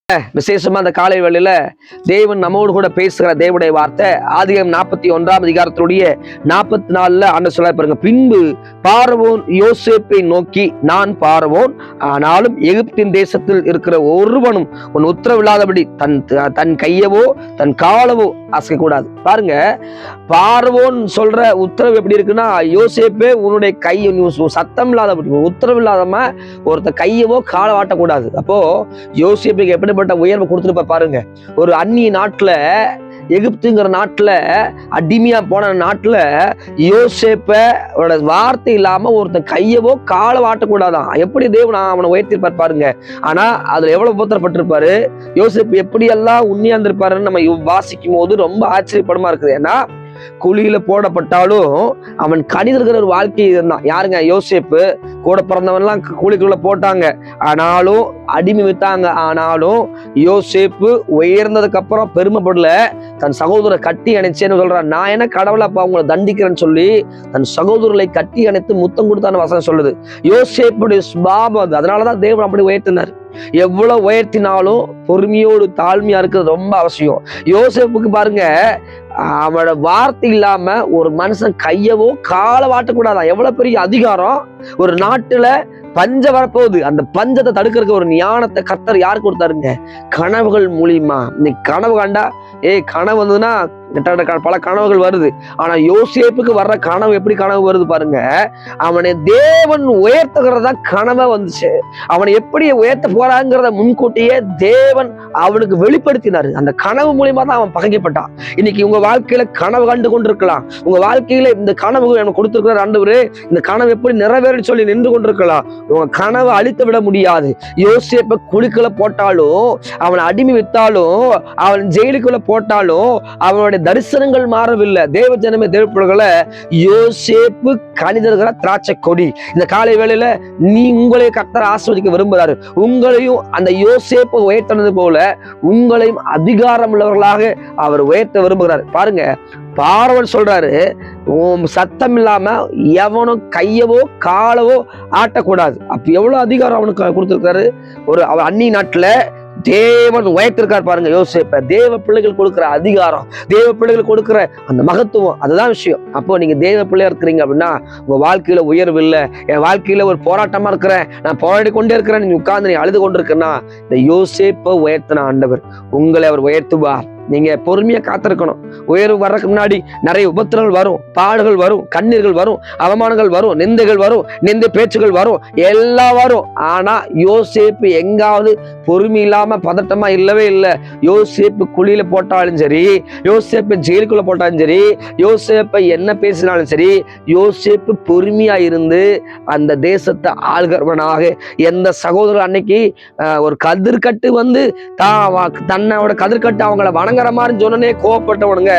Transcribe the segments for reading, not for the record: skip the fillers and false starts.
விசேஷமா அந்த காலை வேளையில தேவன் நம்மோடு கூட பேசுகிற தேவனுடைய வார்த்தை ஆதியாகமம் 41 44 ஆண்டு சொல்ல பாருங்க. பின்பு பார்வோன் யோசேப்பை நோக்கி, நான் பார்வோன், ஆனாலும் எகிப்தின் தேசத்தில் இருக்கிற ஒருவனும் உன் உத்தரவில்லாதபடி தன் கையவோ தன் காலவோ அசைக்கூடாது. பாருங்க, பார்வோன் சொல்ற உத்தரவு எப்படி இருக்குன்னா, யோசேப்பே உன்னுடைய கை சத்தம் இல்லாதபடி உத்தரவு இல்லாதம ஒருத்த கையவோ காலை வாட்டக்கூடாது. அப்போ யோசேப்புக்கு எப்படி உயர்வு கொடுத்துட்டு பாருங்க. ஒரு அந்நிய நாட்டுல, எகிப்துங்கிற நாட்டுல, அடிமையா போன நாட்டுல யோசேப்போட வார்த்தை இல்லாம ஒருத்தன் கையவோ காலை வாட்டக்கூடாதான். எப்படி தேவன் அவனை உயர்த்திருப்பார் பாருங்க. ஆனா அதுல எவ்வளவு போத்தரப்பட்டிருப்பாரு, யோசேப்பு எப்படி எல்லாம் உண்மையா இருந்திருப்பாருன்னு நம்ம வாசிக்கும் போது ரொம்ப ஆச்சரியப்படமா இருக்குது. ஏன்னா குழியில போடப்பட்டாலும் அவன் கணிதர்கிற ஒரு வாழ்க்கை இருந்தான். யாருங்க? யோசேப்பு. கூட பிறந்தவன்லாம் கூலிக்குள்ள போட்டாங்க, ஆனாலும் அடிமை வித்தாங்க. ஆனாலும் யோசேப்பு உயர்ந்ததுக்கு அப்புறம் பெருமைப்படல, தன் சகோதரரை கட்டி அணைச்சேன்னு சொல்றான். நான் என்ன கடவுளப்பா உங்களை தண்டிக்கிறேன்னு சொல்லி தன் சகோதரர்களை கட்டி அணைத்து முத்தம் கொடுத்தான்னு வசனம் சொல்லுது. யோசேப்புடைய சுபாவம் அது. அதனாலதான் தேவன் அப்படி உயர்த்தினார். எவ்வளவு உயர்த்தினாலும் பொறுமையோடு தாழ்மையா இருக்கிறது ரொம்ப அவசியம். யோசேப்புக்கு பாருங்க, அவனோட வார்த்தை இல்லாம ஒரு மனுஷன் கையவோ காலை வாட்டக்கூடாதான். எவ்வளவு பெரிய அதிகாரம்! ஒரு நாட்டுல பஞ்சம் வரப்போகுது, அந்த பஞ்சத்தை தடுக்கிறதுக்கு ஒரு ஞானத்தை கர்த்தர் யாரு கொடுத்தாருங்க? கனவுகள் மூலியமா. இன்னைக்கு கனவு கண்டா கனவு வந்ததுன்னா பல கனவுகள் வருது. ஆனா யோசேப்புக்கு வர்ற கனவு எப்படி கனவு வருது பாருங்க. அவனை தேவன் உயர்த்துகிறதா கனவா வந்துச்சு. அவனை எப்படி உயர்த்த போறாங்கிறத முன்கூட்டியே தேவன் அவனுக்கு வெளிப்படுத்தினாரு. அந்த கனவு மூலியமா தான் அவன் பகைக்கப்பட்டான். இன்னைக்கு உங்க வாழ்க்கையில கனவு கண்டு கொண்டிருக்கலாம். உங்க வாழ்க்கையில இந்த கனவு எனக்கு கொடுத்திருக்கிற ஆண்டவரே, இந்த கனவு எப்படி நிறைவேறன்னு சொல்லி நின்று கொண்டிருக்கலாம். உங்க கனவை அழித்து விட முடியாது. யோசேப்பை குழிக்குள்ள போட்டாலும், அவனை அடிமை வித்தாலும், அவன் ஜெயிலுக்குள்ள போட்டாலும் அவனுடைய தரிசனங்கள் மாறவில்லை. தேவ ஜனமே, தேவப்பிள்ளைகளை, யோசேப்பு கணிதர்கிற திராட்சை கொடி. இந்த காலை வேளையில உங்களை கர்த்தர் ஆசீர்வதிக்க விரும்புகிறாரு. உங்களையும் அந்த யோசேப்பு உயர்த்தினது போல உங்களையும் அதிகாரம் உள்ளவர்களாக அவர் உயர்த்த விரும்புகிறார். பாருங்க, பார்வோன் சொல்றாரு, சத்தம் இல்லாம எவனும் கையவோ காலவோ ஆட்டக்கூடாது. அப்ப எவ்வளவு அதிகாரம் அவனுக்கு கொடுத்திருக்காரு. அவன் அந்நிய நாட்டுல தேவன் உயர்த்திருக்கார் பாருங்க யோசேப்பை. தேவ பிள்ளைகள் கொடுக்கிற அதிகாரம், தேவ பிள்ளைகள் கொடுக்கிற அந்த மகத்துவம், அதுதான் விஷயம். அப்போ நீங்க தேவ பிள்ளையா இருக்கிறீங்க அப்படின்னா உங்க வாழ்க்கையில உயர்வு இல்லை. என் வாழ்க்கையில ஒரு போராட்டமா இருக்கிறேன், நான் போராடி கொண்டே இருக்கிறேன், நீ உட்கார்ந்து நீ அழுது கொண்டிருக்கேன்னா, இந்த யோசேப்பை உயர்த்தின ஆண்டவர் உங்களை அவர் உயர்த்துவார். நீங்க பொறுமையா காத்திருக்கணும். உயர்வு வர்றதுக்கு முன்னாடி நிறைய உபத்திரங்கள் வரும், பாடுகள் வரும், கண்ணீர்கள் வரும், அவமானங்கள் வரும், நிந்தைகள் வரும், நிந்தை பேச்சுகள் வரும், எல்லாம் வரும். ஆனா யோசேப்பு எங்காவது பொறுமை இல்லாம பதட்டமா இல்லவே இல்லை. யோசேப்பு குழியில போட்டாலும் சரி, யோசேப்பு ஜெயிலுக்குள்ள போட்டாலும் சரி, யோசேப்பை என்ன பேசினாலும் சரி, யோசேப்பு பொறுமையா இருந்து அந்த தேசத்தை ஆள்கிறவனாக. எந்த சகோதரர் அன்னைக்கு ஒரு கதிர்கட்டு வந்து தன்னோட கதிர்கட்டு அவங்கள வணங்குற மாதிரி சொன்னே கோவப்பட்டவனுங்க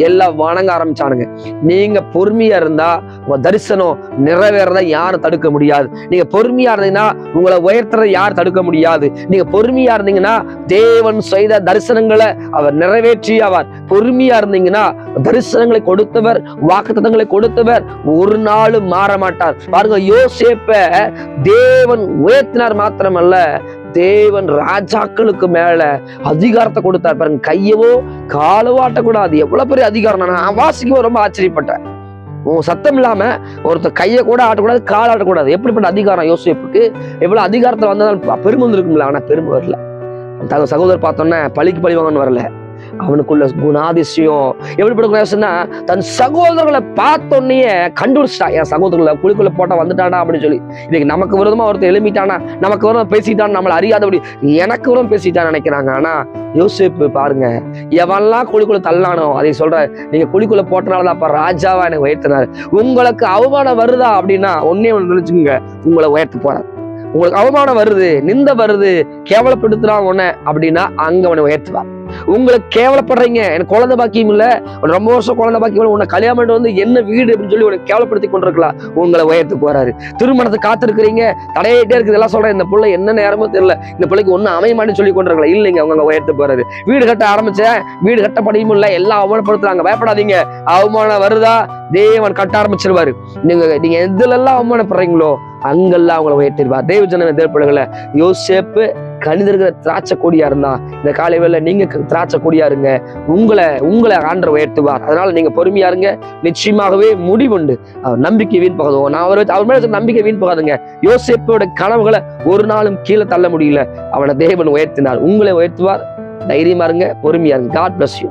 எல்லாம் வணங்க ஆரம்பிச்சானுங்க. நீங்க பொறுமையா இருந்தா உங்க தரிசனம் நிறைவேறத யாரும் தடுக்க முடியாது. நீங்க பொறுமையா இருந்தீங்கன்னா உங்களை உயர்த்துறதை யாரும் தடுக்க முடியாது. நீங்க பொறுமையா இருந்தீங்கன்னா தேவன் செய்த தரிசனங்களை அவர் நிறைவேற்றி அவர். பொறுமையா இருந்தீங்கன்னா தரிசனங்களை கொடுத்தவர், வாக்குத்தத்தங்களை கொடுத்தவர் ஒரு நாளும் மாற மாட்டார். பாருங்க, யோசேப்பை தேவன் உயர்த்தினார் மாத்திரமல்ல, தேவன் ராஜாக்களுக்கு மேல அதிகாரத்தை கொடுத்தார் பாருங்க. கையவோ காலவோ ஆட்டக்கூடாது. எவ்வளவு பெரிய அதிகாரம்! நான் வாசிக்க ரொம்ப ஆச்சரியப்பட்டேன். சத்தம் இல்லாம ஒருத்தர் கையை கூட ஆட்டக்கூடாது, கால் ஆட்டக்கூடாது. எப்படிப்பட்ட அதிகாரம் யோசேப்புக்கு! எவ்வளவு அதிகாரத்தை வந்ததால் பெருமை வந்துருக்கும்ல. ஆனா பெருமை வரல. சகோதரர் பார்த்தோன்னே பழிக்கு பழி வாங்கன்னு வரல. அவனுக்குள்ள குணாதிசயம் எப்படிப்பட்ட, தன் சகோதரர்களை பார்த்தோன்னே கண்டுபிடிச்சிட்டான். என் சகோதரர்களை குழிக்குள்ள போட்டா வந்துட்டானா அப்படின்னு சொல்லி. இன்னைக்கு நமக்கு விரோதமா ஒருத்தர் எழுப்பிட்டானா, நமக்கு விரோதமா பேசிட்டான்னு நம்மளை அறியாதபடி எனக்கு விரோதம் பேசிட்டான்னு நினைக்கிறாங்க. ஆனா யோசேப்பு பாருங்க, எவன்லாம் குழிக்குள்ள தள்ளானோ அதை சொல்ற, நீங்க குழிக்குள்ள போட்டனாலதான் அப்ப ராஜாவா எனக்கு உயர்த்தினாரு. உங்களுக்கு அவமானம் வருதா அப்படின்னா ஒன்னே ஒன்று நினைச்சுங்க, உங்களை உயர்த்த போறாரு. உங்களுக்கு அவமானம் வருது, நிந்த வருது, கேவலப்படுத்துறான் உன்ன அப்படின்னா அங்க அவனை உயர்த்துவார். உங்களுக்கு கேவலப்படுறீங்க, எனக்கு குழந்தை பாக்கியம் இல்ல, ரொம்ப வருஷம் குழந்தை பாக்கியம், உன்னை கல்யாணம் பண்ணிட்டு வந்து என்ன வீடு அப்படின்னு சொல்லி உனக்கு கேவலப்படுத்தி கொண்டிருக்கலாம், உங்களை உயர்த்து போறாரு. திருமணத்தை காத்திருக்கிறீங்க, தடையிட்டே இருக்குது, எல்லாம் சொல்றேன், இந்த பிள்ளை என்ன நேரமோ தெரியல, இந்த பிள்ளைக்கு ஒன்னும் அமையமான்னு சொல்லி கொண்டிருக்கலாம். இல்லைங்க, அவங்க உயர்த்து போறாரு. வீடு கட்ட ஆரம்பிச்சேன், வீடு கட்ட படியும் இல்ல, எல்லாம் அவமானப்படுத்துறாங்க, பயப்படாதீங்க. அவமானம் வருதா, தேவன் கட்ட ஆரம்பிச்சிருவாரு. நீங்க எதுல எல்லாம் அவமானப்படுறீங்களோ அங்கெல்லாம் அவங்களை உயர்த்திருவார். தேவ ஜனமே, தேவ பிள்ளைகளை, யோசேப்பு கணிதர்கிற திராட்சை கொடியா இருந்தா இந்த காலை வேளை நீங்க திராட்சை கொடியா இருங்க. உங்களை ஆண்டவர் உயர்த்துவார். அதனால நீங்க பொறுமையா இருங்க. நிச்சயமாகவே முடிவுண்டு. அவர் நம்பிக்கை வீண் போகாதுங்க. நான் அவர் மேல நம்பிக்கை வீண் போகாதுங்க. யோசேப்போட கனவுகளை ஒரு நாளும் கீழே தள்ள முடியல. அவனை தேவன் உயர்த்தினார். உங்களை உயர்த்துவார். தைரியமா இருங்க, பொறுமையா இருங்க. God bless you.